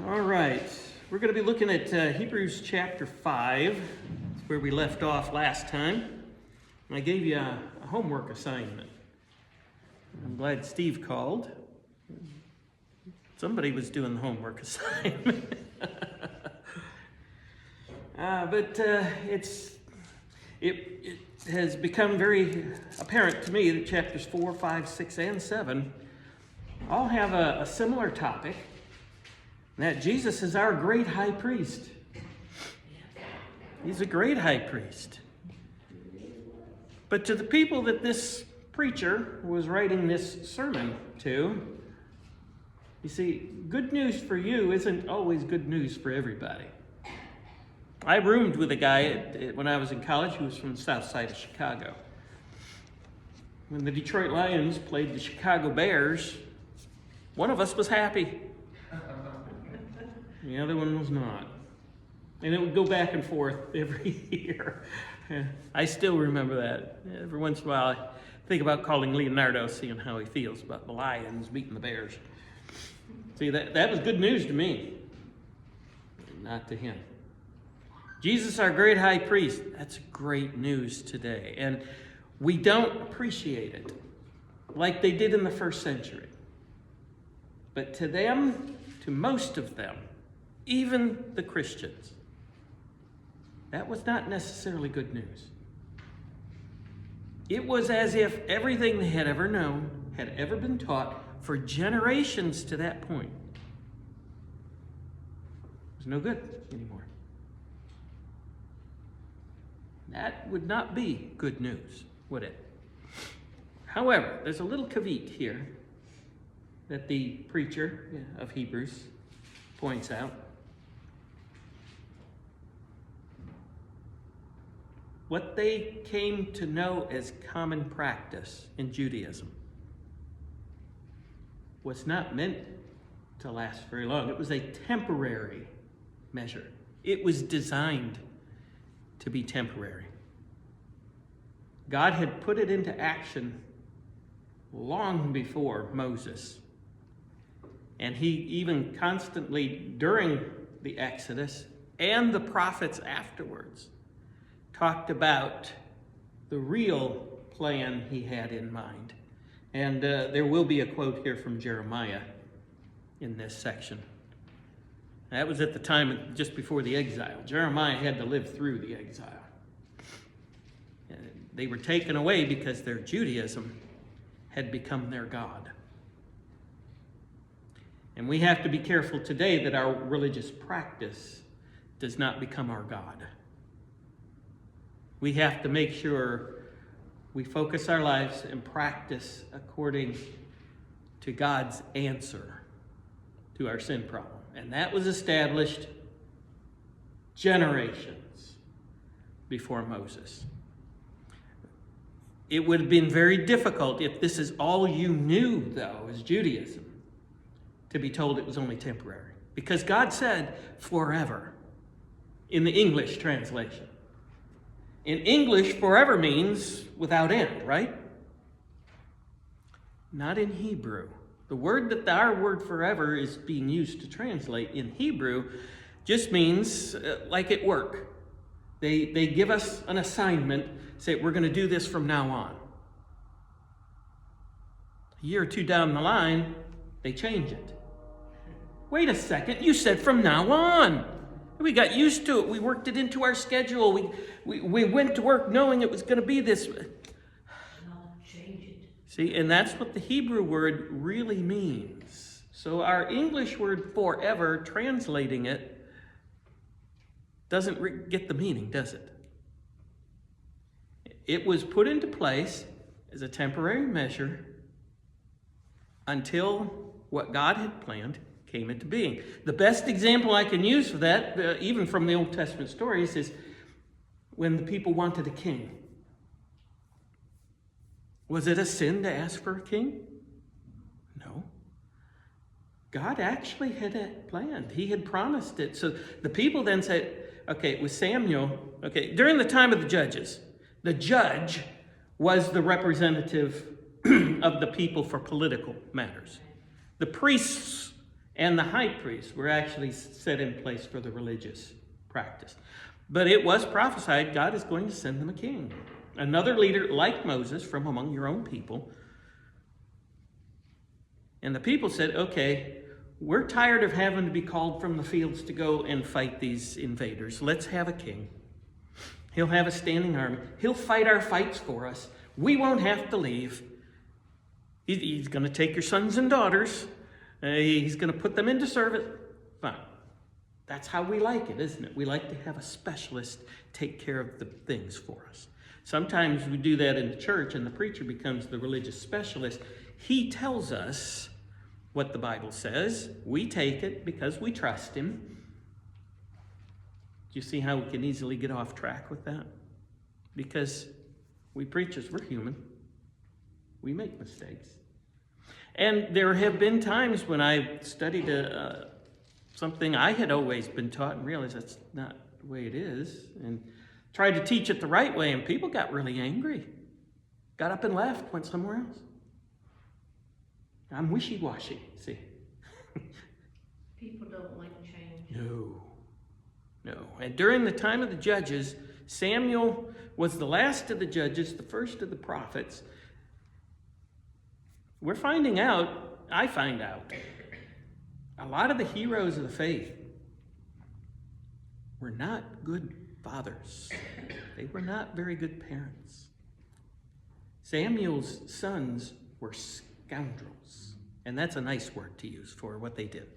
All right, we're going to be looking at Hebrews chapter 5. That's where we left off last time. And I gave you a homework assignment. I'm glad Steve called. Somebody was doing the homework assignment. It has become very apparent to me that chapters 4, 5, 6, and 7 all have a similar topic. That Jesus is our great high priest. He's a great high priest. But to the people that this preacher was writing this sermon to, you see, good news for you isn't always good news for everybody. I roomed with a guy when I was in college who was from the south side of Chicago. When the Detroit Lions played the Chicago Bears, one of us was happy. The other one was not. And it would go back and forth every year. I still remember that. Every once in a while, I think about calling Leonardo, seeing how he feels about the Lions beating the Bears. See, that was good news to me, not to him. Jesus, our great high priest, that's great news today. And we don't appreciate it like they did in the first century. But to them, to most of them, even the Christians, that was not necessarily good news. It was as if everything they had ever known, had ever been taught for generations to that point, was no good anymore. That would not be good news, would it? However, there's a little caveat here that the preacher of Hebrews points out. What they came to know as common practice in Judaism was not meant to last very long. It was a temporary measure. It was designed to be temporary. God had put it into action long before Moses. And he even constantly, during the Exodus and the prophets afterwards, talked about the real plan he had in mind. And there will be a quote here from Jeremiah in this section. That was at the time just before the exile. Jeremiah had to live through the exile. They were taken away because their Judaism had become their God. And we have to be careful today that our religious practice does not become our God. We have to make sure we focus our lives and practice according to God's answer to our sin problem. And that was established generations before Moses. It would have been very difficult if this is all you knew, though, as Judaism, to be told it was only temporary. Because God said forever in the English translation. In English, forever means without end, right? Not in Hebrew. The word that our word forever is being used to translate in Hebrew just means like at work. They give us an assignment, say we're going to do this from now on. A year or two down the line, they change it. Wait a second, you said from now on. We got used to it. We worked it into our schedule. We went to work knowing it was going to be this. See, and that's what the Hebrew word really means. So our English word forever, translating it, doesn't get the meaning, does it? It was put into place as a temporary measure until what God had planned came into being. The best example I can use for that, even from the Old Testament stories, is when the people wanted a king. Was it a sin to ask for a king? No. God actually had it planned. He had promised it. So the people then said, okay, it was Samuel. Okay, during the time of the judges, the judge was the representative of the people for political matters. The priests and the high priests were actually set in place for the religious practice. But it was prophesied God is going to send them a king, another leader like Moses from among your own people. And the people said, okay, we're tired of having to be called from the fields to go and fight these invaders. Let's have a king. He'll have a standing army. He'll fight our fights for us. We won't have to leave. He's going to take your sons and daughters. He's going to put them into service. Fine. That's how we like it, isn't it? We like to have a specialist take care of the things for us. Sometimes we do that in the church, and the preacher becomes the religious specialist. He tells us what the Bible says. We take it because we trust him. Do you see how we can easily get off track with that? Because we preachers, we're human. We make mistakes. And there have been times when I studied something I had always been taught and realized that's not the way it is, and tried to teach it the right way, and people got really angry. Got up and left, went somewhere else. I'm wishy-washy, see. People don't like change. No. And during the time of the judges, Samuel was the last of the judges, the first of the prophets. We're finding out, I find out, a lot of the heroes of the faith were not good fathers. They were not very good parents. Samuel's sons were scoundrels. And that's a nice word to use for what they did.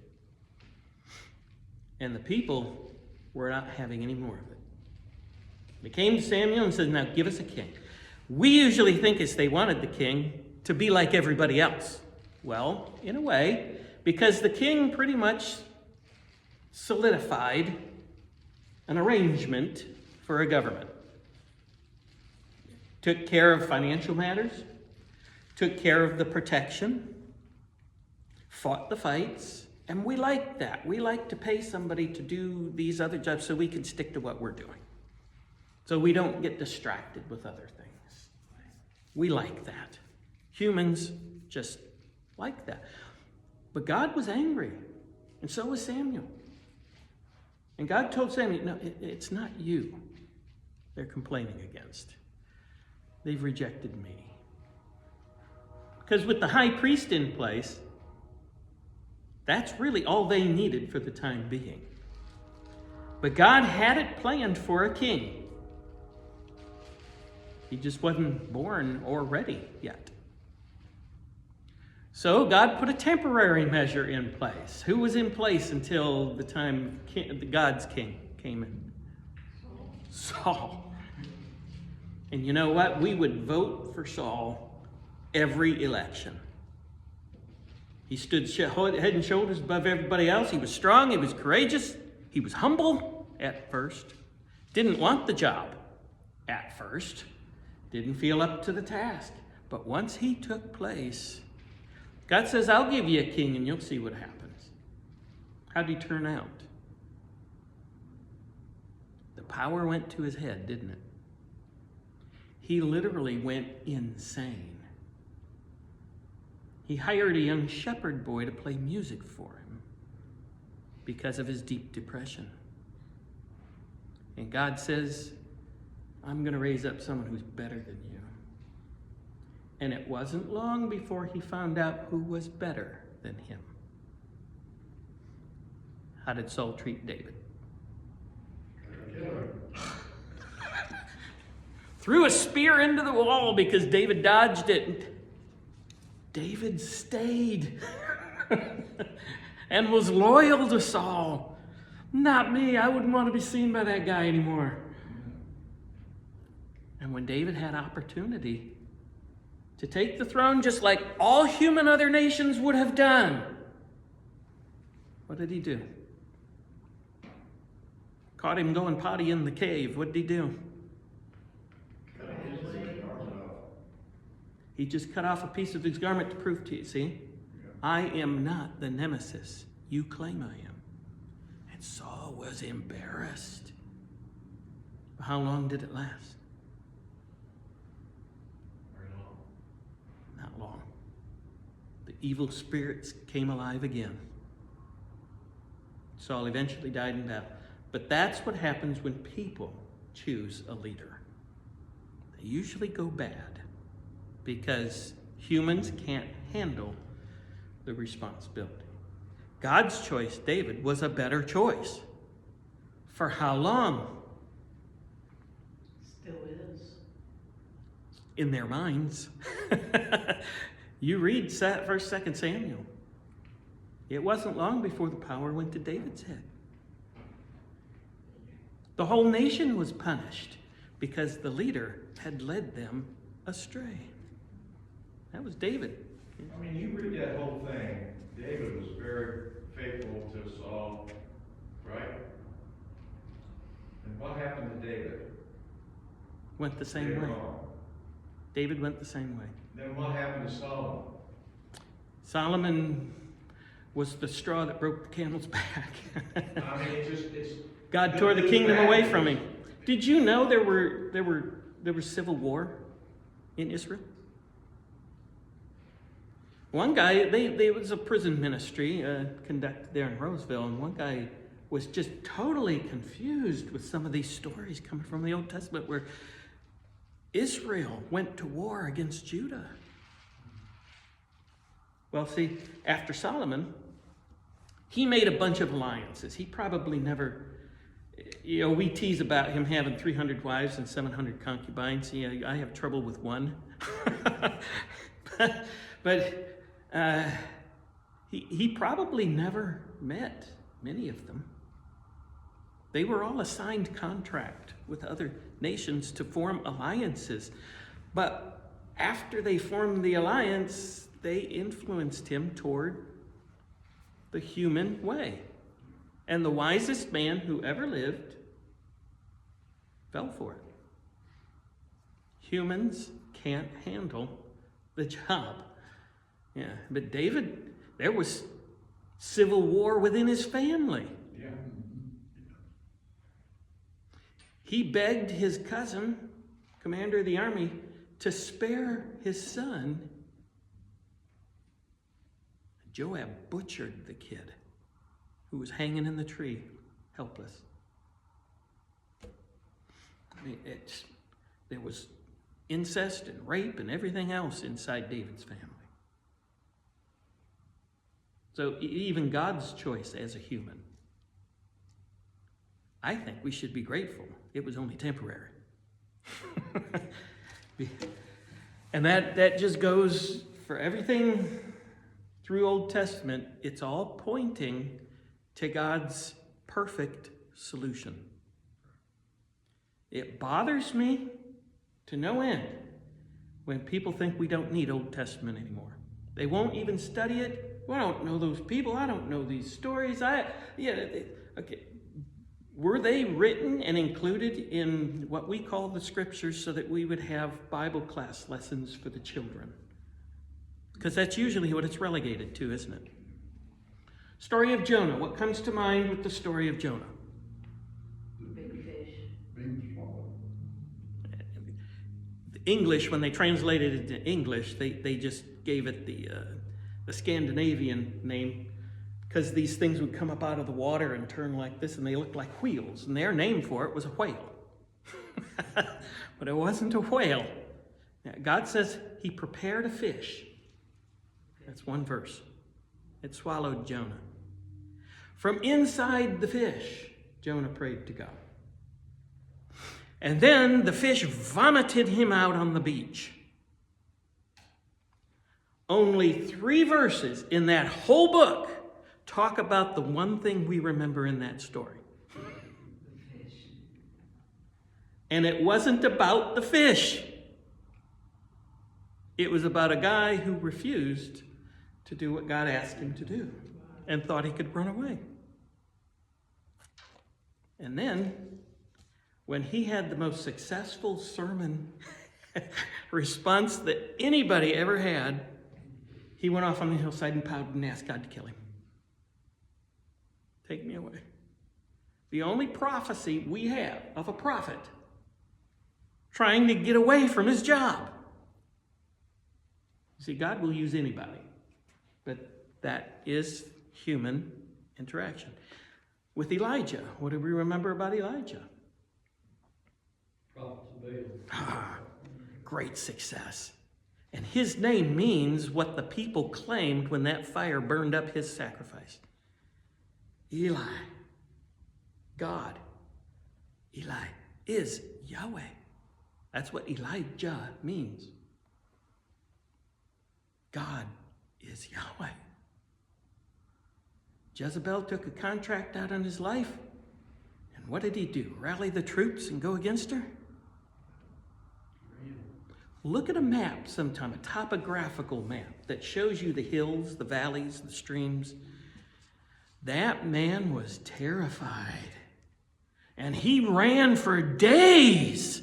And the people were not having any more of it. They came to Samuel and said, now give us a king. We usually think as they wanted the king to be like everybody else. Well, in a way, because the king pretty much solidified an arrangement for a government. Took care of financial matters, took care of the protection, fought the fights, and we like that. We like to pay somebody to do these other jobs so we can stick to what we're doing. So we don't get distracted with other things. We like that. Humans just like that. But God was angry, and so was Samuel. And God told Samuel, no, it's not you they're complaining against. They've rejected me. Because with the high priest in place, that's really all they needed for the time being. But God had it planned for a king. He just wasn't born or ready yet. So God put a temporary measure in place. Who was in place until the time God's king came in? Saul. And you know what? We would vote for Saul every election. He stood head and shoulders above everybody else. He was strong. He was courageous. He was humble at first. Didn't want the job at first. Didn't feel up to the task. But once he took place, God says, I'll give you a king and you'll see what happens. How'd he turn out? The power went to his head, didn't it? He literally went insane. He hired a young shepherd boy to play music for him because of his deep depression. And God says, I'm going to raise up someone who's better than you. And it wasn't long before he found out who was better than him. How did Saul treat David? Threw a spear into the wall because David dodged it. David stayed and was loyal to Saul. Not me. I wouldn't want to be seen by that guy anymore. And when David had opportunity to take the throne just like all human other nations would have done, what did he do? Caught him going potty in the cave. What did he do? He just cut off a piece of his garment to prove to you, see? I am not the nemesis you claim I am. And Saul was embarrassed. How long did it last? Not long. The evil spirits came alive again. Saul eventually died in battle. But that's what happens when people choose a leader. They usually go bad because humans can't handle the responsibility. God's choice, David, was a better choice. For how long? Still is. In their minds. You read 1st, 2nd Samuel. It wasn't long before the power went to David's head. The whole nation was punished because the leader had led them astray. That was David. I mean, you read that whole thing. David was very faithful to Saul, right? And what happened to David? Went the same Later way. on. David went the same way. Then what happened to Solomon? Solomon was the straw that broke the camel's back. I mean, it's God tore the kingdom away from him. Did you know there was civil war in Israel? One guy, there was a prison ministry conducted there in Roseville, and one guy was just totally confused with some of these stories coming from the Old Testament where Israel went to war against Judah. Well, see, after Solomon, he made a bunch of alliances. He probably never, we tease about him having 300 wives and 700 concubines. I have trouble with one. but he probably never met many of them. They were all assigned contract with other nations to form alliances. But after they formed the alliance, they influenced him toward the human way. And the wisest man who ever lived fell for it. Humans can't handle the job. Yeah, but David, there was civil war within his family. Yeah. He begged his cousin, commander of the army, to spare his son. Joab butchered the kid who was hanging in the tree, helpless. I mean, there was incest and rape and everything else inside David's family. So even God's choice as a human, I think we should be grateful it was only temporary. And that just goes for everything through Old Testament. It's all pointing to God's perfect solution. It bothers me to no end when people think we don't need Old Testament anymore. They won't even study it. Well, I don't know those people. I don't know these stories. Okay. Were they written and included in what we call the scriptures so that we would have Bible class lessons for the children? Because that's usually what it's relegated to, isn't it? Story of Jonah. What comes to mind with the story of Jonah? Big fish. The English, when they translated it into English, they just gave it the Scandinavian name, because these things would come up out of the water and turn like this, and they looked like wheels, and their name for it was a whale. But it wasn't a whale. God says he prepared a fish. That's one verse. It swallowed Jonah. From inside the fish, Jonah prayed to God. And then the fish vomited him out on the beach. Only 3 verses in that whole book talk about the one thing we remember in that story. And it wasn't about the fish. It was about a guy who refused to do what God asked him to do and thought he could run away. And then, when he had the most successful sermon response that anybody ever had, he went off on the hillside and pouted and asked God to kill him. Take me away. The only prophecy we have of a prophet trying to get away from his job. You see, God will use anybody, but that is human interaction. with Elijah. What do we remember about Elijah? Prophets of Baal. Great success. And his name means what the people claimed when that fire burned up his sacrifice. Eli. God. Eli is Yahweh. That's what Elijah means. God is Yahweh. Jezebel took a contract out on his life. And what did he do? Rally the troops and go against her? Look at a map sometime, a topographical map that shows you the hills, the valleys, the streams. That man was terrified. And he ran for days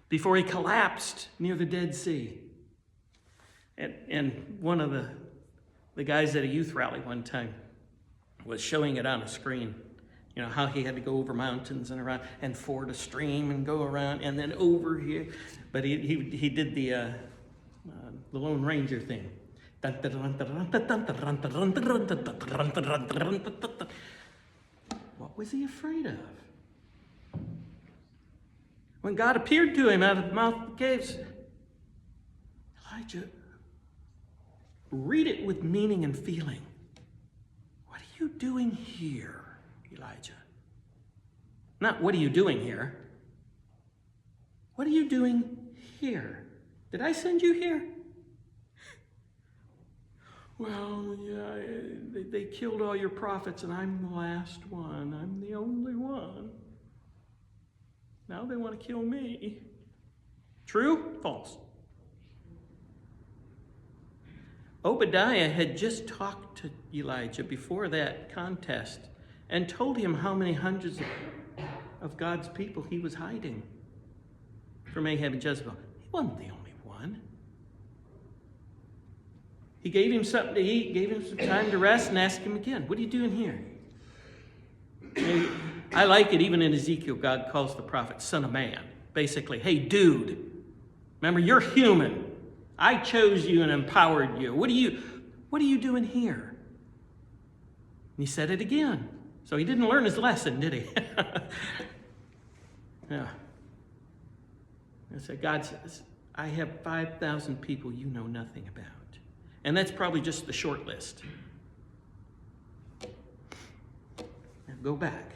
before he collapsed near the Dead Sea. And one of the guys at a youth rally one time was showing it on a screen. You know, how he had to go over mountains and around and ford a stream and go around and then over here. But he did the Lone Ranger thing. What was he afraid of? When God appeared to him out of the mouth of the caves, Elijah, read it with meaning and feeling. What are you doing here, Elijah? Not what are you doing here? What are you doing here? Did I send you here? Well, yeah, they killed all your prophets and I'm the last one. I'm the only one. Now they want to kill me. True? False? Obadiah had just talked to Elijah before that contest and told him how many hundreds of God's people he was hiding from Ahab and Jezebel. He wasn't the only one. He gave him something to eat, gave him some time to rest, and asked him again, what are you doing here? I like it, even in Ezekiel, God calls the prophet son of man. Basically, hey, dude, remember, you're human. I chose you and empowered you. What are you doing here? And he said it again. So he didn't learn his lesson, did he? Yeah. I said, God says, I have 5,000 people you know nothing about. And that's probably just the short list. Now go back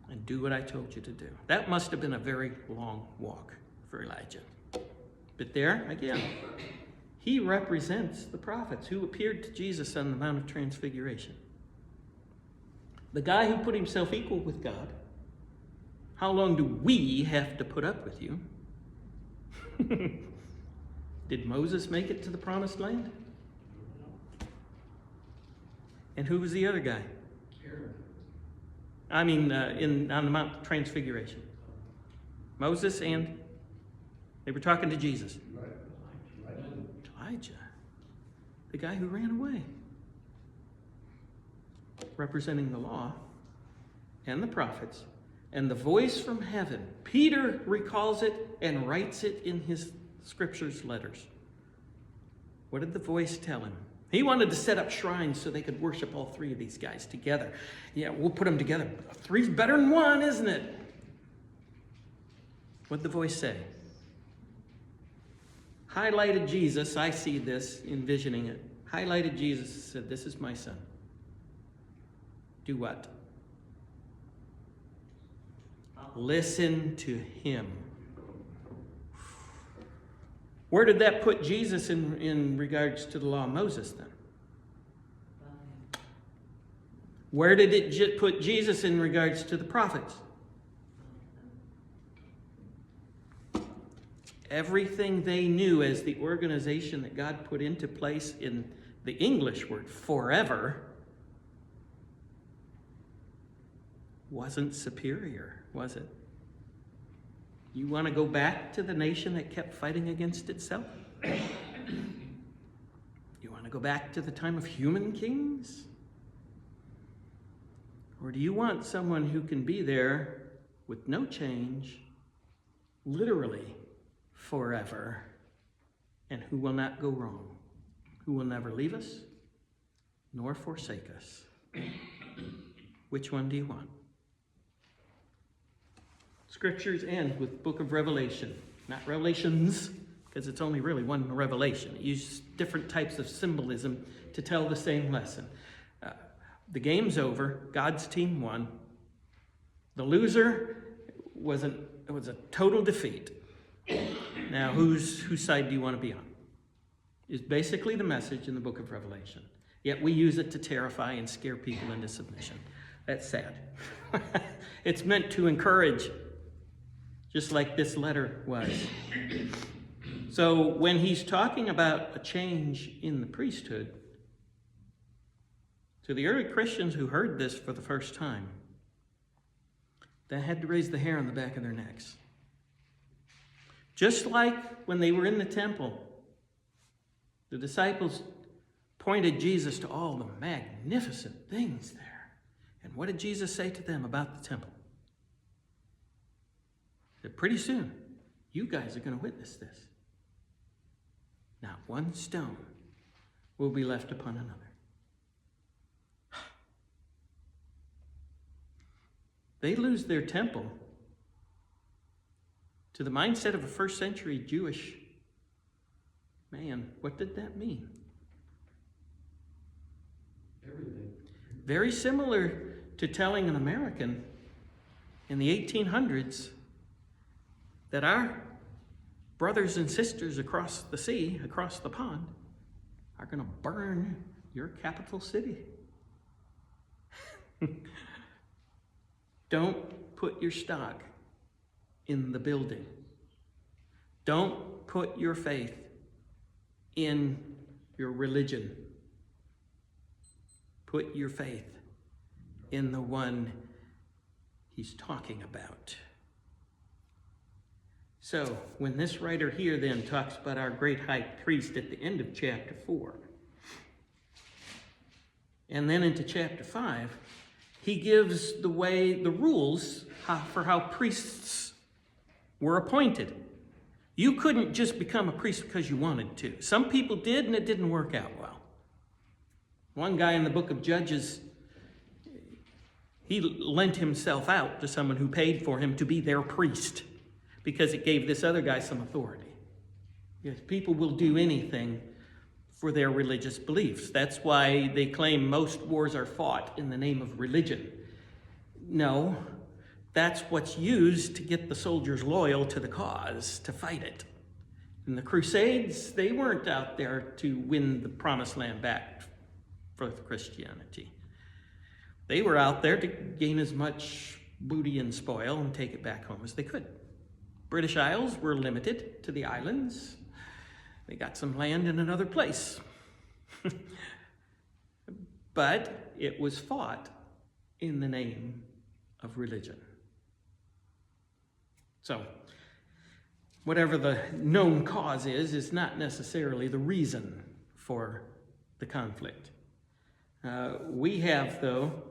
and do what I told you to do. That must have been a very long walk for Elijah. But there, again, he represents the prophets who appeared to Jesus on the Mount of Transfiguration. The guy who put himself equal with God. How long do we have to put up with you? Did Moses make it to the promised land? And who was the other guy? I mean, on the Mount of Transfiguration. Moses and they were talking to Jesus. Elijah, the guy who ran away, representing the law and the prophets and the voice from heaven. Peter recalls it and writes it in his scriptures letters. What did the voice tell him? He wanted to set up shrines so they could worship all three of these guys together. Yeah, we'll put them together. Three's better than one, isn't it? What'd the voice say? Highlighted Jesus. I see this, envisioning it. Highlighted Jesus, said, this is my son. Do what? Listen to him. Where did that put Jesus in regards to the law of Moses then? Where did it put Jesus in regards to the prophets? Everything they knew as the organization that God put into place in the English word forever wasn't superior, was it? You want to go back to the nation that kept fighting against itself? You want to go back to the time of human kings? Or do you want someone who can be there with no change, literally forever, and who will not go wrong, who will never leave us nor forsake us? Which one do you want? Scriptures end with book of Revelation, not Revelations, because it's only really one revelation. It uses different types of symbolism to tell the same lesson. The game's over. God's team won. The loser was a total defeat. Now, whose side do you want to be on? Is basically the message in the book of Revelation. Yet we use it to terrify and scare people into submission. That's sad. It's meant to encourage, just like this letter was. So when he's talking about a change in the priesthood, to the early Christians who heard this for the first time, they had to raise the hair on the back of their necks. Just like when they were in the temple, the disciples pointed Jesus to all the magnificent things there. And what did Jesus say to them about the temple? He said, pretty soon, you guys are going to witness this. Not one stone will be left upon another. They lose their temple. To the mindset of a first century Jewish man, what did that mean? Everything. Very similar to telling an American in the 1800s that our brothers and sisters across the sea, across the pond, are going to burn your capital city. Don't put your stock in the building. Don't put your faith in your religion. Put your faith in the one he's talking about. So, when this writer here then talks about our great high priest at the end of chapter 4, and then into chapter 5, he gives the rules for how priests were appointed. You couldn't just become a priest because you wanted to. Some people did, and it didn't work out well. One guy in the book of Judges, he lent himself out to someone who paid for him to be their priest because it gave this other guy some authority. Yes, people will do anything for their religious beliefs. That's why they claim most wars are fought in the name of religion. No, that's what's used to get the soldiers loyal to the cause, to fight it. In the Crusades, they weren't out there to win the promised land back for Christianity. They were out there to gain as much booty and spoil and take it back home as they could. British Isles were limited to the islands. They got some land in another place. But it was fought in the name of religion. So, whatever the known cause is not necessarily the reason for the conflict. We have, though,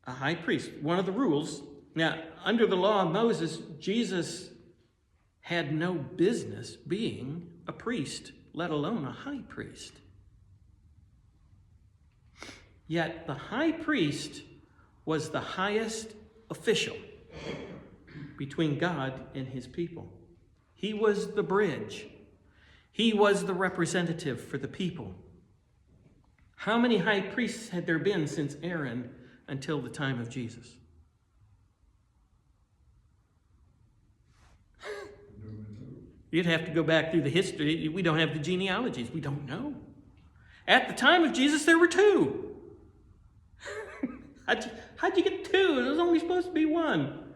a high priest. One of the rules, now, under the law of Moses, Jesus had no business being a priest, let alone a high priest. Yet the high priest was the highest official between God and his people. He was the bridge. He was the representative for the people. How many high priests had there been since Aaron until the time of Jesus? You'd have to go back through the history. We don't have the genealogies. We don't know. At the time of Jesus, there were 2. How'd you get 2? There was only supposed to be 1.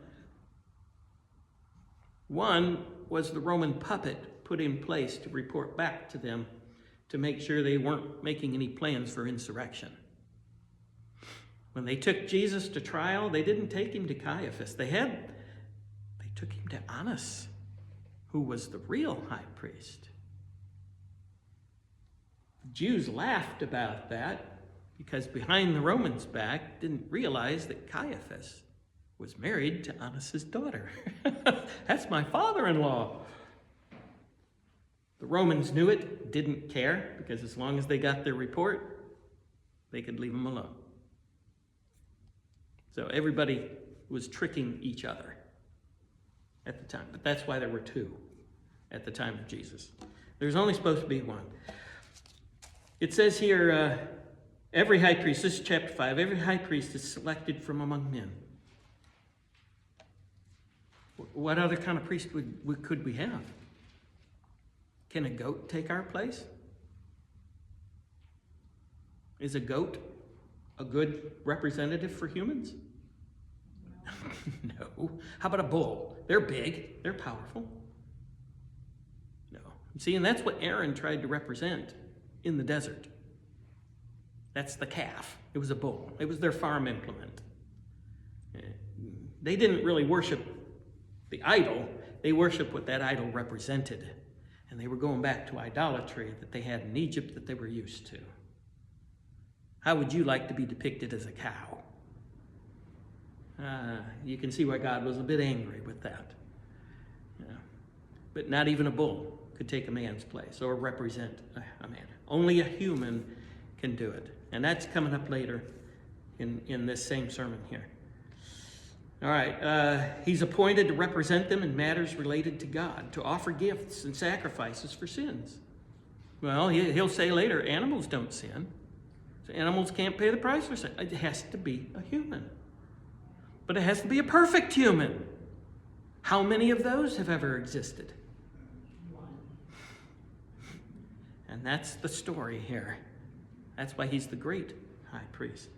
One was the Roman puppet put in place to report back to them to make sure they weren't making any plans for insurrection. When they took Jesus to trial, they didn't take him to Caiaphas. They took him to Annas, who was the real high priest. The Jews laughed about that because behind the Romans' back didn't realize that Caiaphas was married to Annas' daughter. That's my father-in-law. The Romans knew it, didn't care, because as long as they got their report, they could leave him alone. So everybody was tricking each other at the time. But that's why there were two at the time of Jesus. There's only supposed to be one. It says here, every high priest, this is chapter 5, every high priest is selected from among men. What other kind of priest could we have? Can a goat take our place? Is a goat a good representative for humans? No. How about a bull? They're big. They're powerful. No. See, and that's what Aaron tried to represent in the desert. That's the calf. It was a bull. It was their farm implement. They didn't really worship the idol. They worshiped what that idol represented. And they were going back to idolatry that they had in Egypt that they were used to. How would you like to be depicted as a cow? You can see why God was a bit angry with that. Yeah. But not even a bull could take a man's place or represent a man. Only a human can do it. And that's coming up later in this same sermon here. All right, he's appointed to represent them in matters related to God, to offer gifts and sacrifices for sins. Well, he'll say later, animals don't sin. So animals can't pay the price for sin. It has to be a human. But it has to be a perfect human. How many of those have ever existed? One. And that's the story here. That's why he's the great high priest.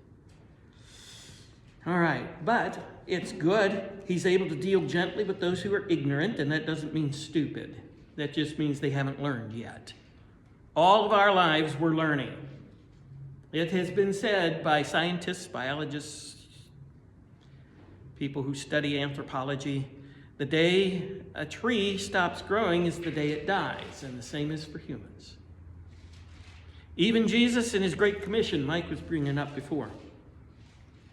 All right, but it's good. He's able to deal gently with those who are ignorant, and that doesn't mean stupid. That just means they haven't learned yet. All of our lives we're learning. It has been said by scientists, biologists, people who study anthropology, the day a tree stops growing is the day it dies, and the same is for humans. Even Jesus in his Great Commission, Mike was bringing up before.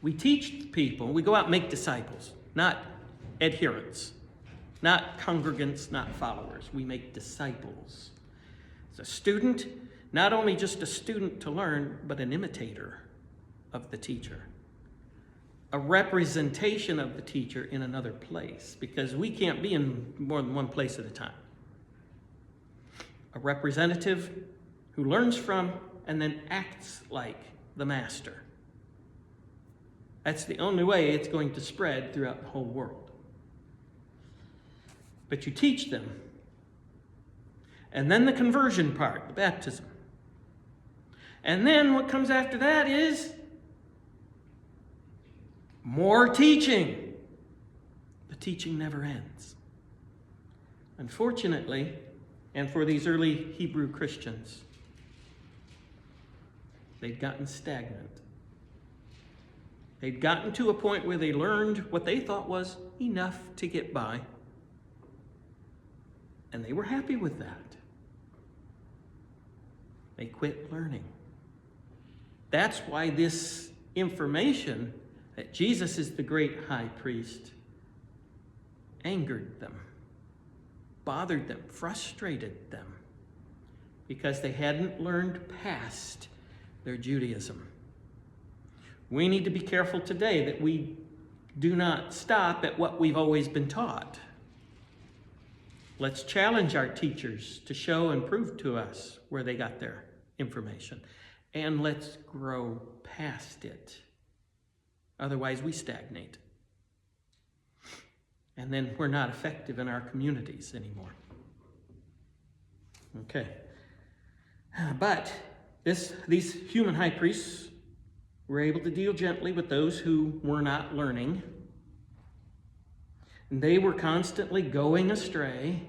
We teach people, we go out and make disciples, not adherents, not congregants, not followers. We make disciples. As a student, not only just a student to learn, but an imitator of the teacher. A representation of the teacher in another place, because we can't be in more than one place at a time. A representative who learns from and then acts like the master. That's the only way it's going to spread throughout the whole world. But you teach them. And then the conversion part, the baptism. And then what comes after that is more teaching. The teaching never ends. Unfortunately, and for these early Hebrew Christians, they'd gotten stagnant. They'd gotten to a point where they learned what they thought was enough to get by. And they were happy with that. They quit learning. That's why this information that Jesus is the great high priest angered them, bothered them, frustrated them, because they hadn't learned past their Judaism. We need to be careful today that we do not stop at what we've always been taught. Let's challenge our teachers to show and prove to us where they got their information. And let's grow past it. Otherwise, we stagnate. And then we're not effective in our communities anymore. Okay. But these human high priests were able to deal gently with those who were not learning. And they were constantly going astray.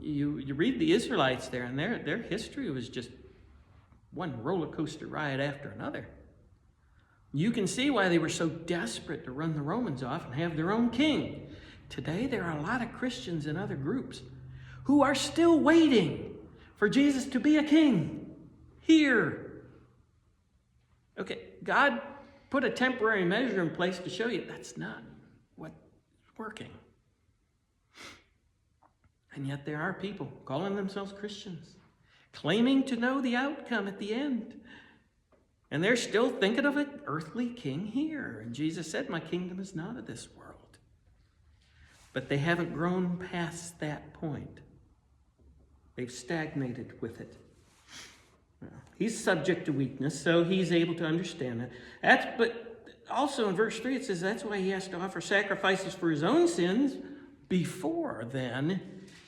You read the Israelites there, and their history was just one roller coaster ride after another. You can see why they were so desperate to run the Romans off and have their own king. Today, there are a lot of Christians in other groups who are still waiting for Jesus to be a king here. Okay, God put a temporary measure in place to show you that's not what's working. And yet there are people calling themselves Christians, claiming to know the outcome at the end. And they're still thinking of an earthly king here. And Jesus said, my kingdom is not of this world. But they haven't grown past that point. They've stagnated with it. Well, he's subject to weakness, so he's able to understand it. But also in verse 3 it says that's why he has to offer sacrifices for his own sins before then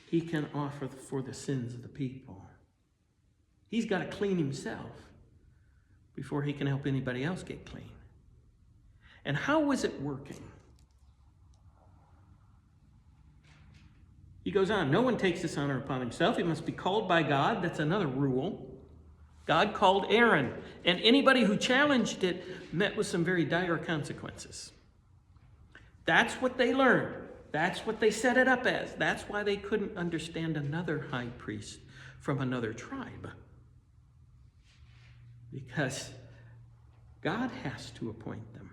he can offer for the sins of the people. He's got to clean himself before he can help anybody else get clean. And how was it working? He goes on, no one takes this honor upon himself. He must be called by God. That's another rule. God called Aaron, and anybody who challenged it met with some very dire consequences. That's what they learned. That's what they set it up as. That's why they couldn't understand another high priest from another tribe. Because God has to appoint them.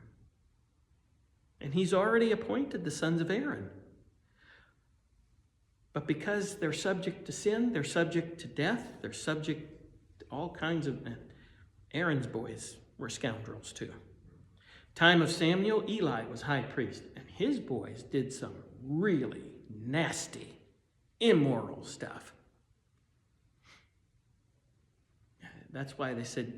And he's already appointed the sons of Aaron. But because they're subject to sin, they're subject to death, they're subject to all kinds of... Aaron's boys were scoundrels too. Time of Samuel, Eli was high priest, and his boys did some really nasty, immoral stuff. That's why they said,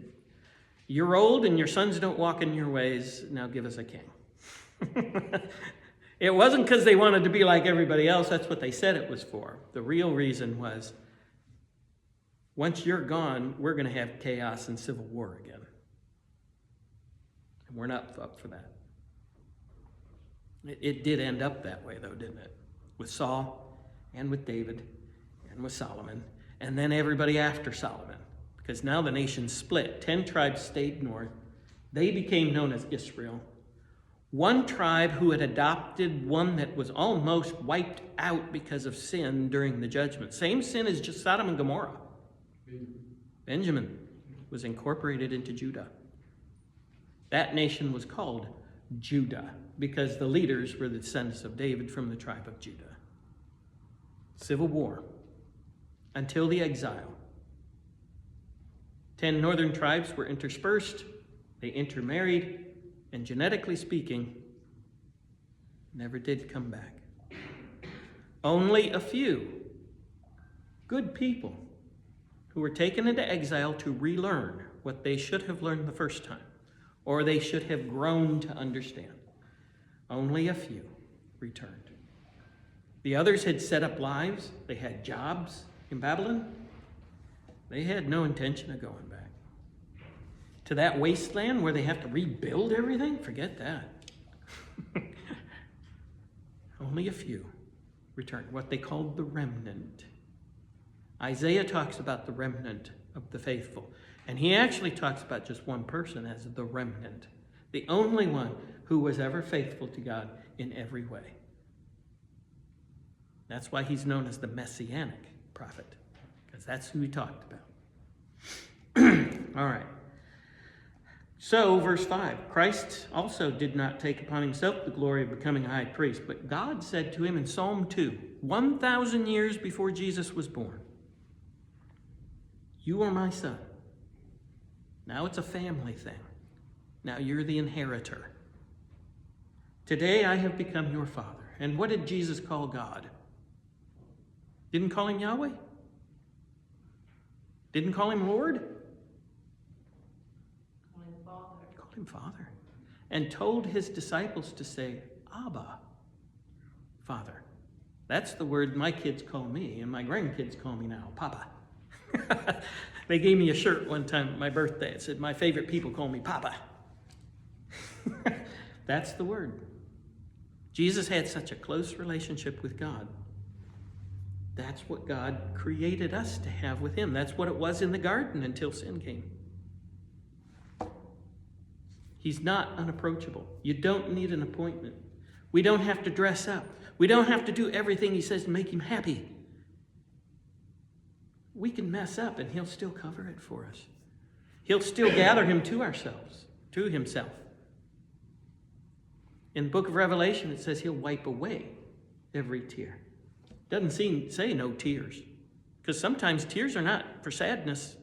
you're old and your sons don't walk in your ways, now give us a king. It wasn't because they wanted to be like everybody else. That's what they said it was for. The real reason was, once you're gone, we're going to have chaos and civil war again. And we're not up for that. It did end up that way, though, didn't it? With Saul and with David and with Solomon, and then everybody after Solomon. Because now the nation split. 10 tribes stayed north. They became known as Israel. One tribe who had adopted one that was almost wiped out because of sin during the judgment. Same sin as just Sodom and Gomorrah. Benjamin was incorporated into Judah. That nation was called Judah because the leaders were the descendants of David from the tribe of Judah. Civil war until the exile. 10 northern tribes were interspersed. They intermarried. And genetically speaking, never did come back. Only a few good people who were taken into exile to relearn what they should have learned the first time, or they should have grown to understand. Only a few returned. The others had set up lives. They had jobs in Babylon. They had no intention of going back. To that wasteland where they have to rebuild everything? Forget that. Only a few returned, what they called the remnant. Isaiah talks about the remnant of the faithful. And he actually talks about just one person as the remnant. The only one who was ever faithful to God in every way. That's why he's known as the Messianic prophet. Because that's who he talked about. All right. So, verse 5, Christ also did not take upon himself the glory of becoming a high priest, but God said to him in Psalm 2, 1,000 years before Jesus was born, you are my son. Now it's a family thing. Now you're the inheritor. Today I have become your father. And what did Jesus call God? Didn't call him Yahweh? Didn't call him Lord? Father, and told his disciples to say, Abba, Father. That's the word my kids call me, and my grandkids call me now, Papa. They gave me a shirt one time at my birthday. It said, my favorite people call me Papa. That's the word. Jesus had such a close relationship with God. That's what God created us to have with him. That's what it was in the garden until sin came. He's not unapproachable. You don't need an appointment. We don't have to dress up. We don't have to do everything he says to make him happy. We can mess up and he'll still cover it for us. He'll still gather him to ourselves, to himself. In the book of Revelation, it says he'll wipe away every tear. Doesn't say no tears, because sometimes tears are not for sadness.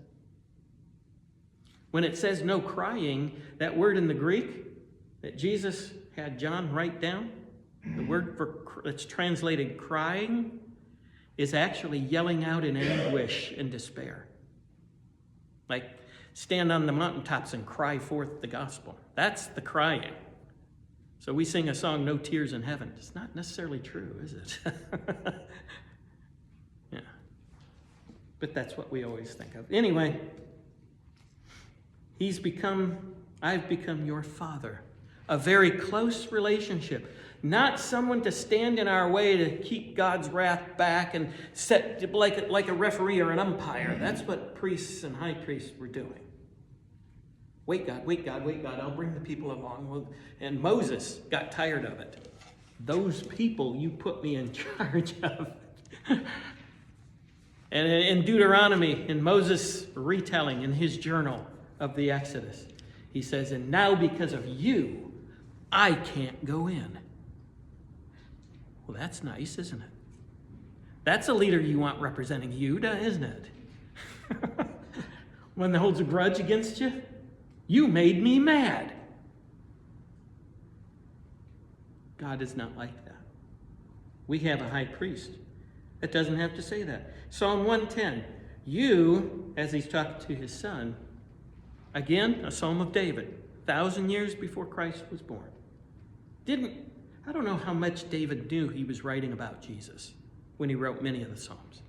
When it says no crying, that word in the Greek that Jesus had John write down, the word that's translated crying, is actually yelling out in anguish and despair. Like, stand on the mountaintops and cry forth the gospel. That's the crying. So we sing a song, No Tears in Heaven. It's not necessarily true, is it? Yeah. But that's what we always think of. Anyway, I've become your father. A very close relationship. Not someone to stand in our way to keep God's wrath back and set like a referee or an umpire. That's what priests and high priests were doing. Wait, God, wait, God, wait, God, I'll bring the people along. And Moses got tired of it. Those people you put me in charge of. And in Deuteronomy, in Moses' retelling in his journal of the Exodus, he says, and now because of you, I can't go in. Well, that's nice, isn't it? That's a leader you want representing you, isn't it? One that holds a grudge against you? You made me mad. God is not like that. We have a high priest that doesn't have to say that. Psalm 110, you, as he's talking to his son, again, a psalm of David, 1,000 years before Christ was born. I don't know how much David knew he was writing about Jesus when he wrote many of the Psalms.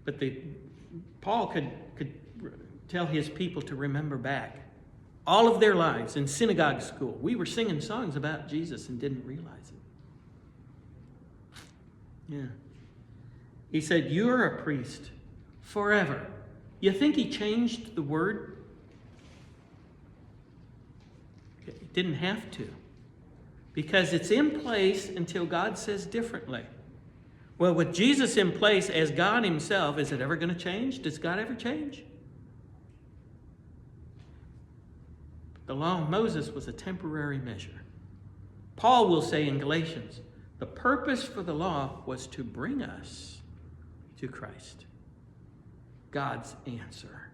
But Paul could tell his people to remember back all of their lives in synagogue school. We were singing songs about Jesus and didn't realize it. Yeah. He said, you're a priest forever. You think he changed the word? He didn't have to. Because it's in place until God says differently. Well, with Jesus in place as God himself, is it ever going to change? Does God ever change? The law of Moses was a temporary measure. Paul will say in Galatians, the purpose for the law was to bring us to Christ. God's answer.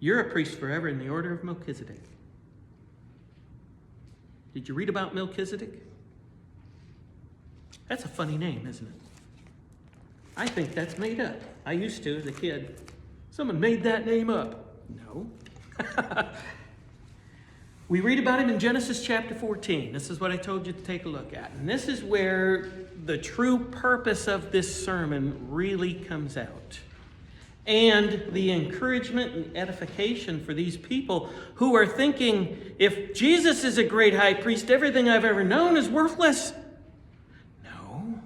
You're a priest forever in the order of Melchizedek. Did you read about Melchizedek? That's a funny name, isn't it? I think that's made up. I used to as a kid. Someone made that name up. No. We read about him in Genesis chapter 14. This is what I told you to take a look at. And this is where the true purpose of this sermon really comes out. And the encouragement and edification for these people who are thinking, if Jesus is a great high priest, everything I've ever known is worthless. No.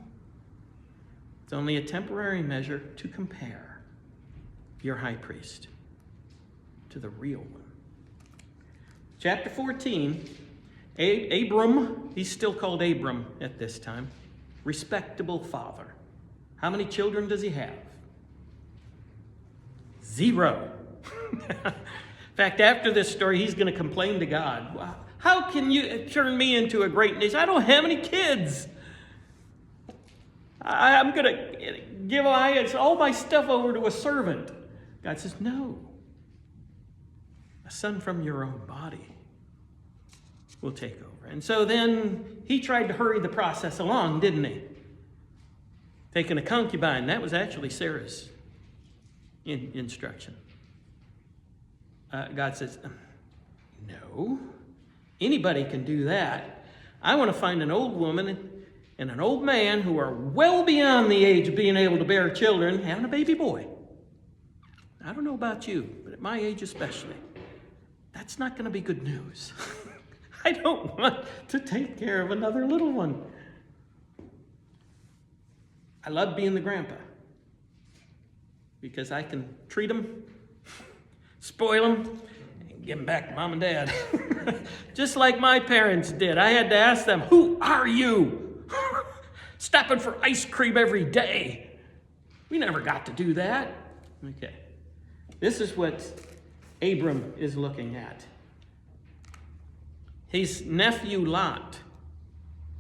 It's only a temporary measure to compare your high priest to the real one. Chapter 14, Abram, he's still called Abram at this time, respectable father. How many children does he have? 0. In fact, after this story, he's going to complain to God. Wow, how can you turn me into a great nation? I don't have any kids. I'm going to give all my stuff over to a servant. God says, no. A son from your own body will take over. And so then he tried to hurry the process along, didn't he? Taking a concubine. That was actually Sarah's instruction. God says, no. Anybody can do that. I want to find an old woman and an old man who are well beyond the age of being able to bear children, having a baby boy. I don't know about you, but at my age especially, that's not going to be good news. I don't want to take care of another little one. I love being the grandpa because I can treat them, spoil them, and give them back to mom and dad. Just like my parents did. I had to ask them, who are you? Stopping for ice cream every day. We never got to do that. Okay. This is what Abram is looking at. His nephew Lot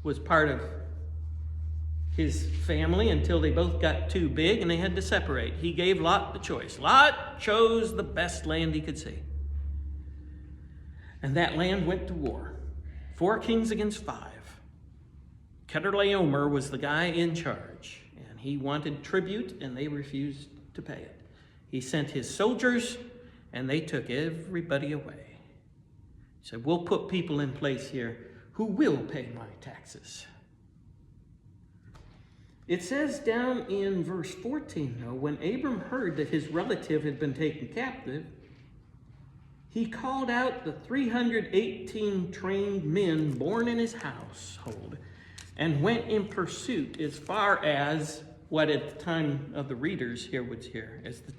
was part of his family until they both got too big and they had to separate. He gave Lot the choice. Lot chose the best land he could see. And that land went to war. 4 kings against 5. Chedorlaomer was the guy in charge, and he wanted tribute, and they refused to pay it. He sent his soldiers, and they took everybody away. He said, we'll put people in place here who will pay my taxes. It says down in verse 14, though, when Abram heard that his relative had been taken captive, he called out the 318 trained men born in his household and went in pursuit as far as what at the time of the readers here was here as the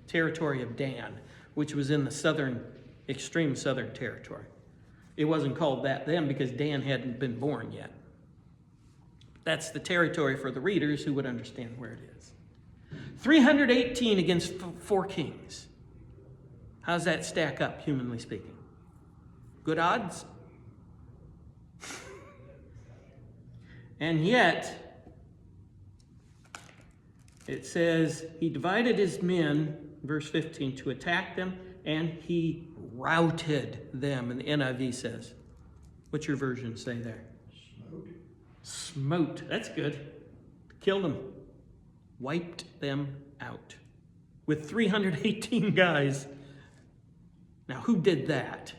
territory of Dan, which was in the extreme southern territory. It wasn't called that then because Dan hadn't been born yet. That's the territory for the readers who would understand where it is. 318 against 4 kings. How's that stack up, humanly speaking? Good odds? And yet, it says, he divided his men, verse 15, to attack them, and he routed them. And the NIV says, what's your version say there? Smote. That's good. Killed them. Wiped them out. With 318 guys. Now, who did that?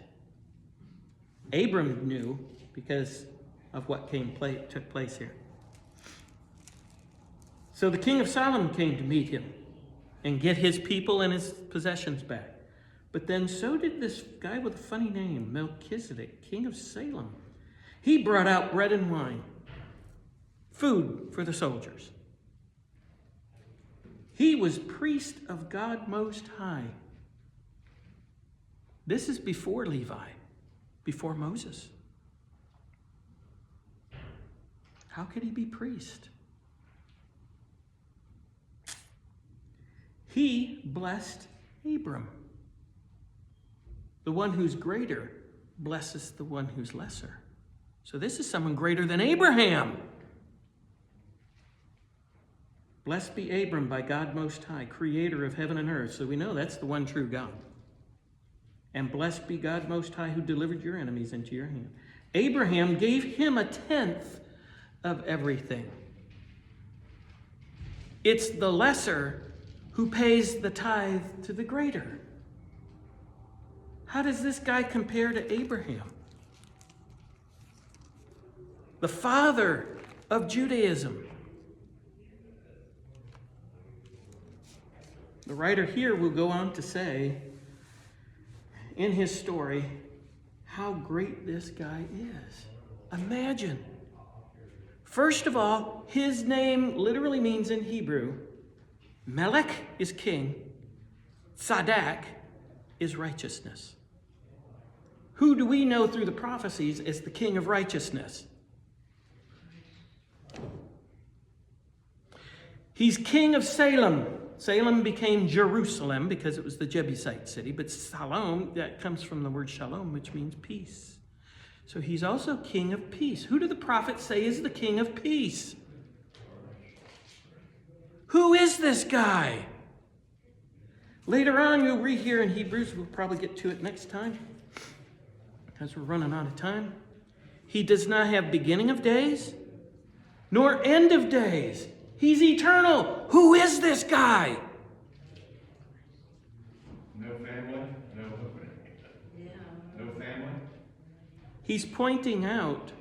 Abram knew because of what took place here. So the king of Sodom came to meet him and get his people and his possessions back. But then so did this guy with a funny name, Melchizedek, king of Salem. He brought out bread and wine, food for the soldiers. He was priest of God Most High. This is before Levi, before Moses. How could he be priest? He blessed Abram. The one who's greater blesses the one who's lesser. So this is someone greater than Abraham. Blessed be Abram by God Most High, creator of heaven and earth. So we know that's the one true God. And blessed be God Most High who delivered your enemies into your hand. Abraham gave him 1/10 of everything. It's the lesser who pays the tithe to the greater. How does this guy compare to Abraham? The father of Judaism. The writer here will go on to say in his story how great this guy is. Imagine. First of all, his name literally means in Hebrew, Melech is king, Sadak is righteousness. Who do we know through the prophecies as the king of righteousness? He's king of Salem. Salem became Jerusalem because it was the Jebusite city, but Salom, that comes from the word shalom, which means peace. So he's also king of peace. Who do the prophets say is the king of peace? Who is this guy? Later on, you'll read here in Hebrews, we'll probably get to it next time, because we're running out of time. He does not have beginning of days, nor end of days. He's eternal. Who is this guy? No family? No family? He's pointing out,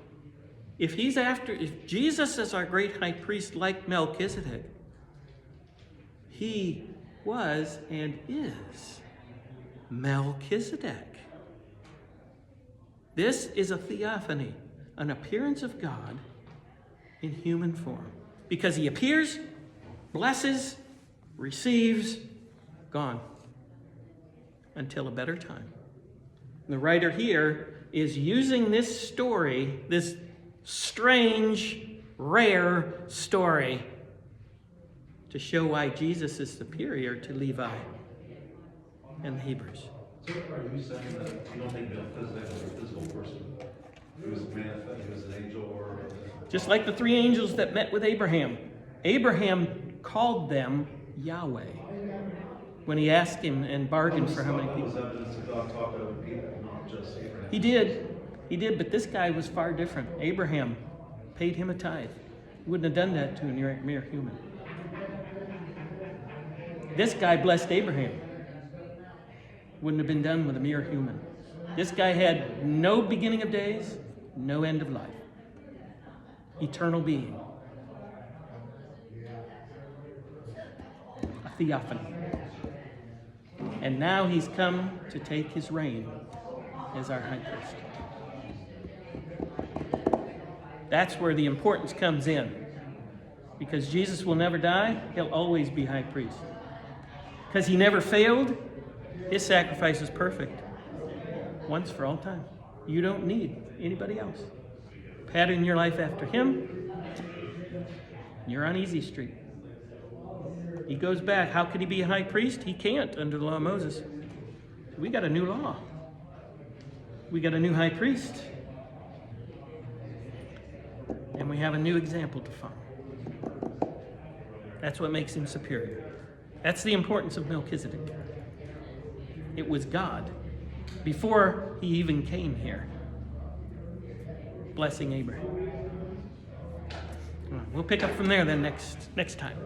if Jesus is our great high priest like Melchizedek, he was and is Melchizedek. This is a theophany, an appearance of God in human form. Because he appears, blesses, receives, gone. Until a better time. The writer here is using this story, this strange, rare story, to show why Jesus is superior to Levi and the Hebrews. So are you saying that you don't think Melchizedek was a physical person? He was manifest, he was an angel or... Just like the three angels that met with Abraham. Abraham called them Yahweh when he asked him and bargained for how many That was people. evidence of God talking to other people, not just Abraham. He did, but this guy was far different. Abraham paid him a tithe. He wouldn't have done that to a mere human. This guy blessed Abraham. Wouldn't have been done with a mere human. This guy had no beginning of days, no end of life. Eternal being. A theophany. And now he's come to take his reign as our high priest. That's where the importance comes in. Because Jesus will never die, he'll always be high priest. Because he never failed, his sacrifice is perfect. Once for all time. You don't need anybody else. Pattern your life after him, you're on easy street. He goes back. How could he be a high priest? He can't under the law of Moses. We got a new law. We got a new high priest. And we have a new example to follow. That's what makes him superior. That's the importance of Melchizedek. It was God before he even came here, blessing Abraham. We'll pick up from there then next time.